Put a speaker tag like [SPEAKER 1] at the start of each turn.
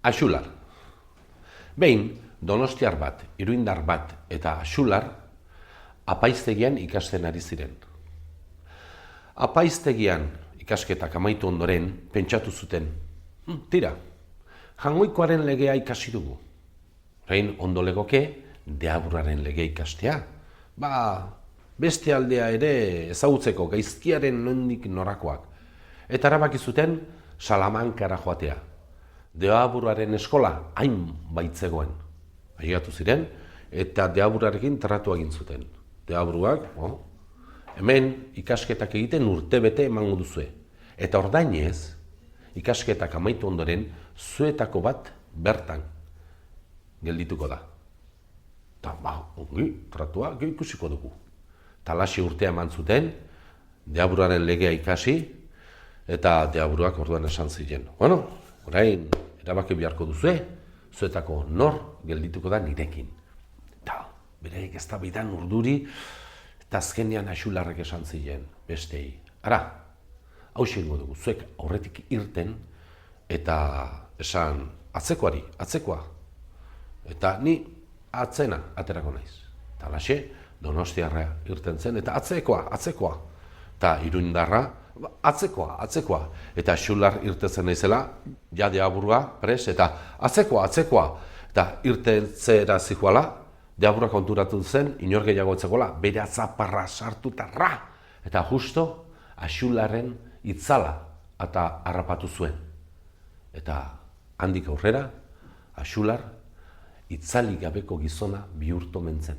[SPEAKER 1] Axular. Behin, donostiar bat, iruindar bat eta axular apaiztegian ikasten ari ziren. Apaiztegian ikasketak amaitu ondoren pentsatu zuten. Tira, jangoikoaren legea ikasi dugu. Orain ondo legoke deaburraren legea ikastea. Beste aldea ere ezagutzeko gaizkiaren nondik norakoak. Eta erabaki zuten Salamankara joatea. Deaburraren eskola hain baitzegoen. Ailegatu ziren eta deaburrarekin tratu egin zuten. Deaburruak, hemen ikasketak egiten urtebete emango duzue. Eta ordainez, ikasketak amaitu ondoren zuetako bat bertan geldituko da. Eta ongi, tratua ikusiko dugu. Talaxe urtea eman zuten, deaburraren legea ikasi, eta deaburruak orduan esan ziren. Orain, erabaki beharko duzue, zuetako nor geldituko da nirekin. Eta bereik ez da bidan urduri, eta azkenean axularrek esan ziren bestei. Ara, hau ingo dugu, zuek aurretik irten, eta esan atzekoa. Eta ni atzena aterako naiz. Eta laxe, donostiarra irten zen, eta atzekoa. Eta iruindarra, atzekoa. Eta axular irtetzen naizela, ja deaburua pres, eta atzekoa. Eta irtetzera zijoala, deaburua konturatu zen, inor gehiago etzekola, bere atzaparra sartuta, eta justo axularren itzala eta harrapatu zuen. Eta handik aurrera, axular itzalik gabeko gizona bihurtu omen zen.